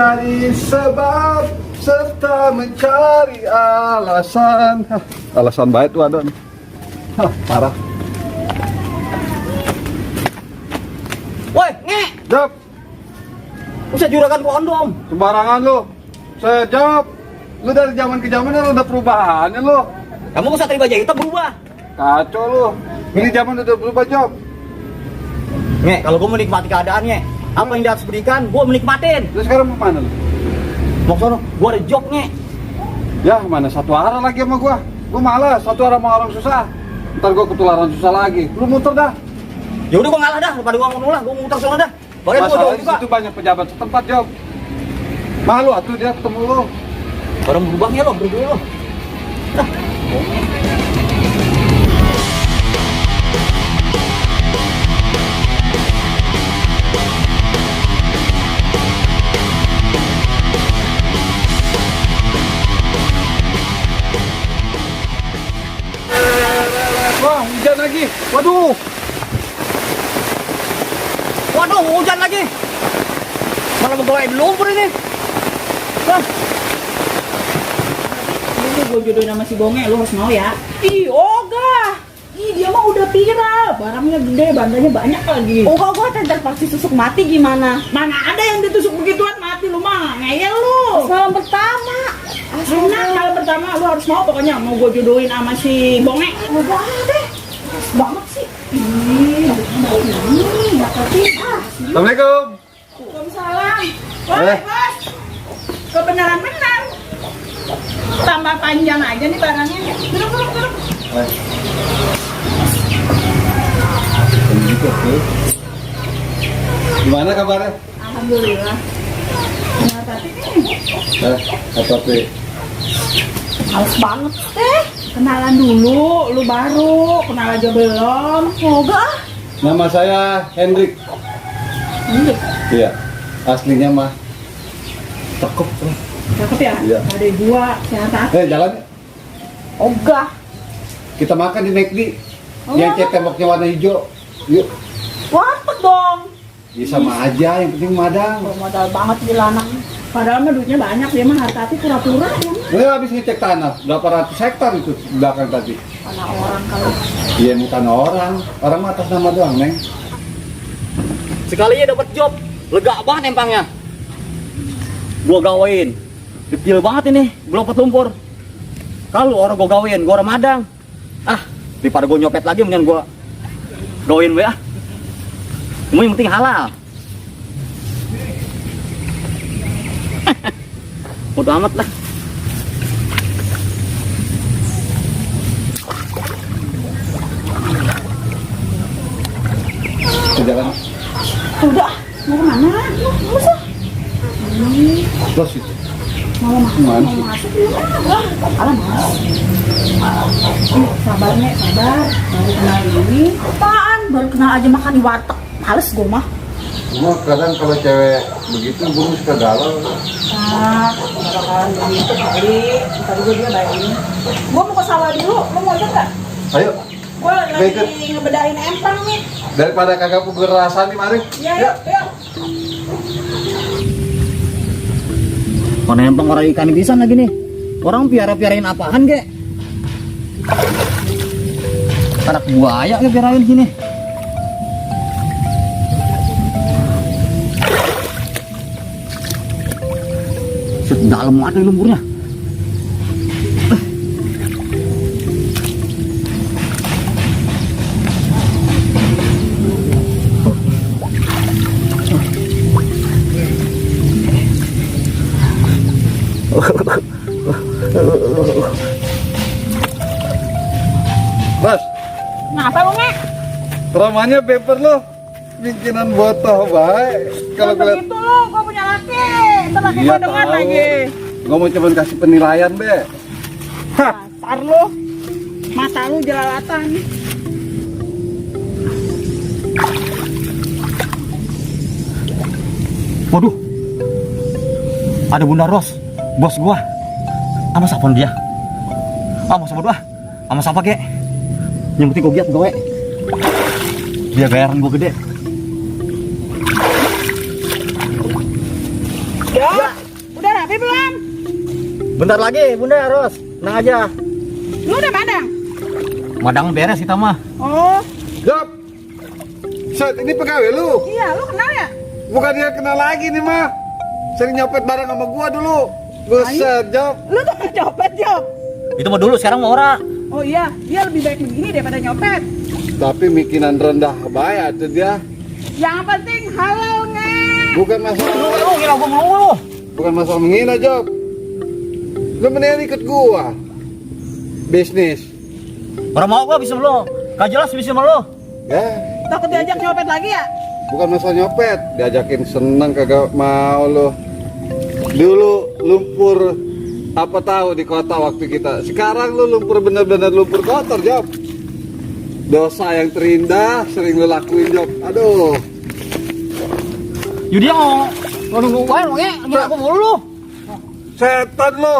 Cari sebab serta mencari alasan. Hah, alasan baik tuh ada nih. Hah, parah. Woi, nge! Jawab, Usah juragan kondom. sembarangan lu. Saya jawab. Lu dari zaman ke zaman lu udah perubahannya lu. Kamu usah terima aja hitam berubah. Kacau lu. Ini zaman udah berubah, Job. Nge, kalau gue menikmati keadaannya, apa yang dia harus berikan, gue menikmatin. Lu sekarang mau mana lu? Mau sono, gue ada job, nge. Ya, mana satu arah lagi sama gua. Gua malas, satu arah sama orang susah. Ntar gua ketularan susah lagi. Lu muter dah. Ya udah gue ngalah dah, daripada gue ngomong lah, gue muter sono dah. Boleh gue Masalah jauh di juga. situ banyak pejabat setempat, Job. Malu atuh dia ketemu lu. Orang berubahnya lo, berdua lo. Nah. Wah, hujan lagi. Waduh. Waduh, hujan lagi. Malah mau bawain lumpur ini. Nah. Ini gue jodohin sama si Bonge, lu harus mau ya. Ih, ogah. Ih, dia mah udah viral. Barangnya gede, bandanya banyak lagi. Ogah gua terpaksa tusuk mati gimana? Mana ada yang ditusuk begituan mati lu mah. Ngeyel lu. Salam pertama. Enak, salam pertama lu harus mau pokoknya mau gue jodohin sama si Bonge. Ogah deh. Pas banget sih. Ih, enggak ngerti. Assalamualaikum. Waalaikumsalam. Woi, Bos. Kebenaran-benar. Tambah panjang aja nih barangnya. Duduk. Gimana kabarnya? Alhamdulillah. Nah, tapi nih, Apa sih? males banget teh. Kenalan dulu, lu baru. Kenal aja belum. Moga. Nama saya Hendrik. Ini Iya. Aslinya mah cakep. cakep ya? Iya. Ada dua, sehat hati. Jalan. Ogah. Kita makan di McD. Oh, Yang iya. cat temboknya warna hijau. Yuk. Warteg dong. Ya sama aja, yang penting madang. Modal banget di lanang. Padahal mah duitnya banyak, dia mah harta hati pura-pura ya mah. Gue habis ngecek tanah, berapa ratus hektar itu belakang tadi. Karena orang kali. Iya bukan orang mah atas nama doang, Neng. Sekalinya dapat job, lega banget empangnya. Gua gawain, kecil banget ini, belum lumpur. Kalau orang gua gawain, gua orang madang. Ah, daripada gua nyopet lagi, mendingan gua gawain ya. Cuma yang penting halal. Udah amat lah. Ke jalan. Udah, mau kemana? Mau usah. Terus itu. Mau masuk, Mana mau sih? masuk. Alah mas. Sabar nek, sabar. Baru kenal ini. Apaan? Baru kenal aja makan di warteg. Males gue mah. Cuma kadang kalau cewek begitu gue suka galau. Nah, bakalan begitu kali. Ntar juga dia bayarin. Gue mau ke sawah dulu. Lo mau ikut gak? Ayo, Gue Baik, lagi ngebedain empang nih. daripada kagak puger rasa nih mari. Iya, yuk. Mana empang orang ikan pisan lagi nih. Orang piarain apaan kek? Anak buaya ke piarain gini. Dalam ada lumpurnya. Mas, Kenapa lo nek? ramanya paper lo. Bikinan botol baik. Kalau Kalau kalian begitu lo, gue punya laki. Ntar laki Iya, gue dengar tahu. lagi. Gue mau cuma kasih penilaian, Be. Hah, Dasar lo. Mata lu jelalatan. Waduh, ada Bunda Ros, bos gua. Sama siapa dia? Sama siapa doa? Sama siapa kek? Yang penting gua giat gawe. Dia bayaran gua gede. Ya. rapi belum? Bentar lagi, Bunda Ros. Tenang aja. Lu udah madang? Madang beres kita mah. Oh, Job. Set, ini pegawai lu. iya, lu kenal ya? Bukan dia kenal lagi nih mah. Sering nyopet bareng sama gua dulu. Buset, Job. Lu tuh copet, Job. Itu mah dulu, sekarang mau ora. Oh iya, dia lebih baik begini daripada nyopet. Tapi mikinan rendah bayar tuh dia. Yang penting halal, nge. Bukan masalah. Lu ngira gua mulu. Bukan masalah menghina, Job. Lu mendingan ikut gua. Bisnis. Orang mau gua bisa lu. Gak jelas bisa sama lu. Ya, Takut diajak nyopet lagi ya? bukan masalah nyopet. Diajakin seneng kagak mau lu. Dulu lumpur apa tahu di kota waktu kita. Sekarang lu lumpur bener-bener lumpur kotor, Job. Dosa yang terindah sering lu lakuin, Job. Aduh. Yudi mau nunggu gua lu nge. Ngira gua mulu lu. Setan lu.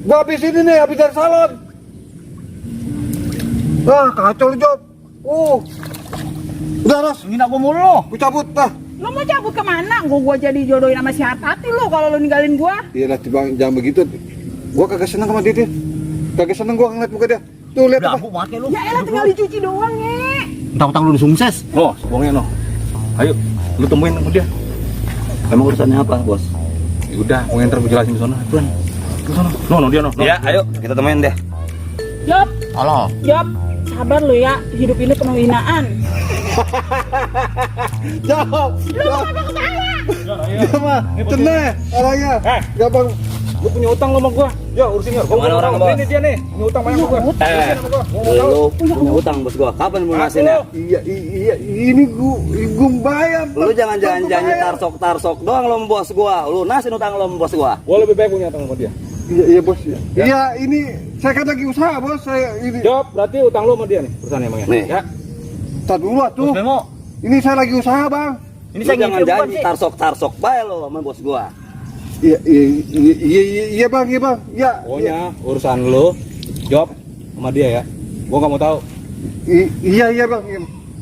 Gua habis ini nih, habis dari salon. Wah, kacau lu, Job. Udah, Ros. Ngira gua mulu lu. Gua cabut, dah. Lu mau cabut kemana? Gua jadi jodohin sama si Hartati lu kalau lu ninggalin gua. Iya lah, Bang, jangan begitu. Gua kagak seneng sama dia. Kagak seneng gua ngeliat muka dia. Tuh, lihat apa? Gabuk banget lu. Ya elah tinggal dicuci doang, nge. Utang-utang lu sukses. Oh, bongnya no. Ayo, lu temuin sama dia. Emang urusannya apa, Bos? Ya udah, mau ntar gue jelasin di sana. Tuan. Ke sana. No, dia no. Iya, ayo kita temuin deh. Job, Halo. Job, sabar lu ya. Hidup ini penuh hinaan. Job. Lu kenapa ketawa? Dia mah ceneh orangnya. Gampang. Lu punya utang lo sama gua. Yo, urusin yo. Mana orang, Bos? Ini dia nih, punya utang banyak sama gua. Urusin sama gua. Lu punya utang bos gua. Kapan mau ngasihnya? Iya, ini gua bayar. Lu jangan janji tarsok doang lo sama bos gua. Lu nasin utang lo sama bos gua. Gua lebih baik punya utang sama dia. Iya, Bos. Iya, ini saya kan lagi usaha, Bos. Saya ini. Job, berarti utang lu sama dia nih, urusannya emangnya. Nih. Ya. Tar dulu tuh. Bos Memo, Ini saya lagi usaha, Bang. ini Lu saya jangan ngintip bukan janji sih? tarsok bae lo sama bos gua. Iya, Bang. Iya. Pokoknya urusan lu, Job sama dia ya. Gua nggak mau tahu. Iya, Bang.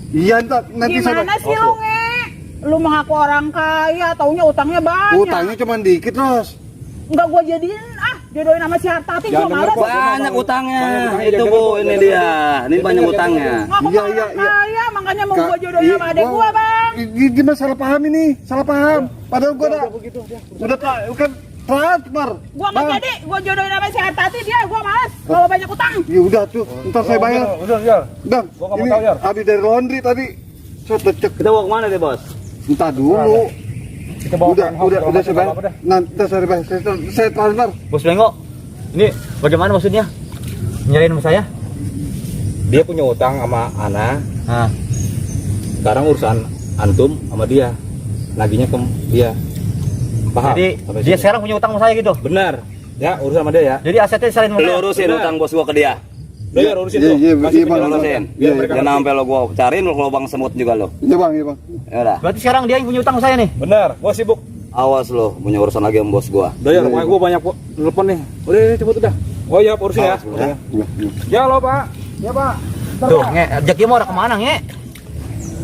Iya, nanti saya. Gimana sih lu, nge? Lu mengaku orang kaya, taunya utangnya banyak. Utangnya cuma dikit, Ros. Enggak gua jadiin, jodohin sama si Hartati, gua Jangan denger, malas. Pok. Banyak utangnya. Banyak utangnya, Itu jangan Bu, gitu, ini jangan dia. gitu. Ini banyak Jangan utangnya. Ngaku Iya, orang iya. kaya, makanya mau Kak, gua jodohin sama adek gua, Bang. Ini mah salah paham ini, salah paham. Padahal gua udah kan transfer. Gua nggak jadi, gua jodohin sama si Hartati, dia gua malas. Kalau banyak utang. Ya udah tuh, ntar saya bayar. Udah, Jal. Bang, Gua nggak mau ini tahu, Jar. habis dari laundry tadi. Saya cek. Kita mau kemana deh bos? Entah dulu. Kita bawa Udah saya bayar. Apa dah. Nanti saya bayar. Saya transfer. Bos Bengo, ini bagaimana maksudnya? Nyariin sama saya? Dia punya utang sama Ana. Nah, Sekarang urusan antum sama dia. Naginya ke dia. Paham? jadi Sampai dia sini? sekarang punya utang sama saya gitu. Benar. Ya, urusan sama dia ya. Jadi asetnya diserahin sama Lu saya. urusin Benar. utang bos gua ke dia. Biar urusin Iya, tuh. iya, Kasih iya, Bang. penjelasan. Urusin. Iya, mereka Jangan ngerti. sampai lo gua cariin lu lubang semut juga lo. Iya, Bang. Ya udah. Berarti sekarang dia yang punya utang sama saya nih. Benar, gua sibuk. Awas lo punya urusan lagi sama bos gua. Udah ya, pokoknya gua banyak telepon nih. Udah, cepet udah. Oh iya, urusin ya. Awas, udah. Iya. Ya lo Pak. Ya Pak. Tuh, nge, Jaki mau ada kemana nge?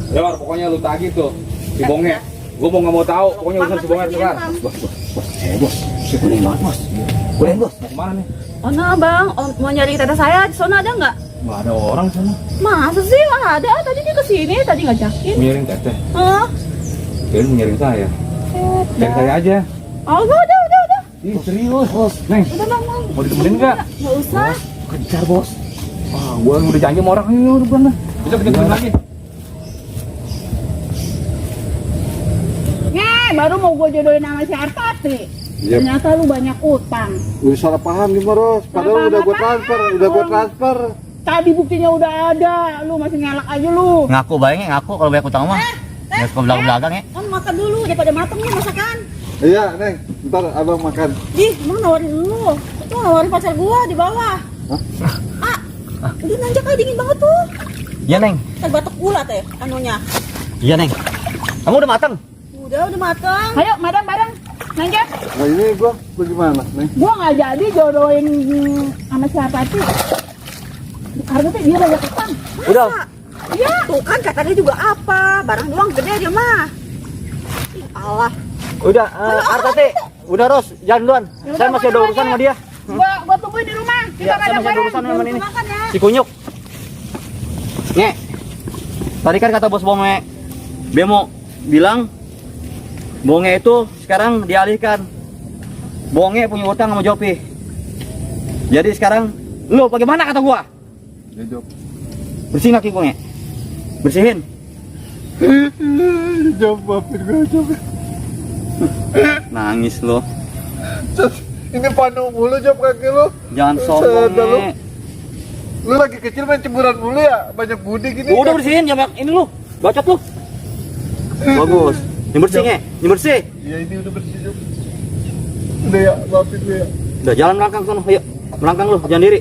Ya Pak, pokoknya lu tagih tuh si Bonge. Gua mau nggak mau tahu, pokoknya urusan si Bonge sekarang. Boleh bos. Mau kemana nih? Oh nah bang, mau nyari teteh saya di sana ada nggak? Nggak ada orang sana. Masa sih nggak ada? Tadi dia kesini, tadi ngajakin. Mengiring teteh. Hah? Dia mengiring saya. Cari saya aja. Oh udah. Ih, serius bos. Neng, Udah bang, mau ditemenin nggak? Nggak usah. Kejar bos. Wah, gua udah janji sama orang. Ayo, udah bulan lah. Bisa kita ketemu lagi. Nge, baru mau gua jodohin sama si Hartati. Iya. Ternyata lu banyak utang. Udah salah paham nih, Ros. Padahal Salah udah gua paham transfer, apaan? udah gua transfer. Tadi buktinya udah ada, lu masih ngelak aja lu. Ngaku bayangnya ngaku kalau banyak utang mah. Nggak suka belakang ya. Kamu makan dulu daripada mateng nih masakan. Iya, Neng. Ntar Abang makan. Ih, mau nawarin lu. Itu nawarin pacar gua di bawah. Udah nanjak aja dingin banget tuh. Iya neng. Kan batuk ulat ya anunya. Iya neng. Kamu udah matang? Udah matang. Ayo, madang bareng. Nanjak. Nah ini gua bagaimana, Neng? Gua nggak jadi jodohin sama si Hartati. Hartati dia banyak utang. Udah. Iya. Tuh kan katanya juga apa? Barang doang gede dia mah. Ih, Allah. Udah, Artati, udah Ros, jalan duluan. Saya masih ada urusan sama dia. Gua tungguin di rumah. Iya, saya masih ada urusan sama ini. Si Kunyuk. Nge, tadi kan kata bos Bonge, Bemo bilang Bonge itu sekarang dialihkan. Bonge punya utang sama Jopi. Jadi sekarang lu bagaimana kata gua? Ya, Job. Bersihin kaki Bonge. Bersihin. Job, maafin gue, Job. Nangis lo. Ini panu mulu, Job, kaki lu. Jangan sombong, Sadar lu. Nge. Lu lagi kecil main ceburan mulu ya? Banyak budi gini. Udah bersihin, jangan ini lu. Bacot lu. Bagus. Yang bersih, Nge. Yang bersih. Ya ini udah bersih, Job. Udah ya, maafin gue ya. Udah jalan melangkang sono, ayo. Melangkang lu, jangan diri.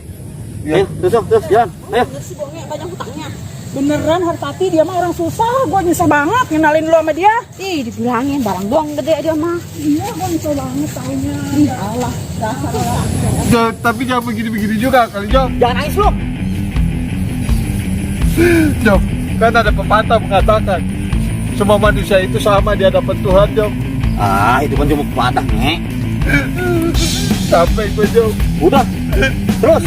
Iya. Ayo, terus jalan. Ayo. Si Bonge banyak hutangnya. Beneran Hartati, dia mah orang susah. Gua nyesel banget ngenalin lu sama dia. Ih, dibilangin barang doang gede dia mah. Iya, gua nyesel banget taunya. Ih, Allah, dasar orang. Job, tapi jangan begini-begini juga kali, Job. Jangan nangis lu. Job, kan ada pepatah mengatakan semua manusia itu sama di hadapan Tuhan, Job. Ah, itu kan cuma patah, Nge. Sampai gue, Job. Udah. Terus.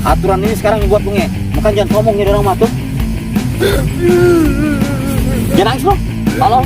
Aturan ini sekarang buat lu, Nge. Makanya jangan ngomong jadi orang mah tuh. Jangan nangis lu. Halo.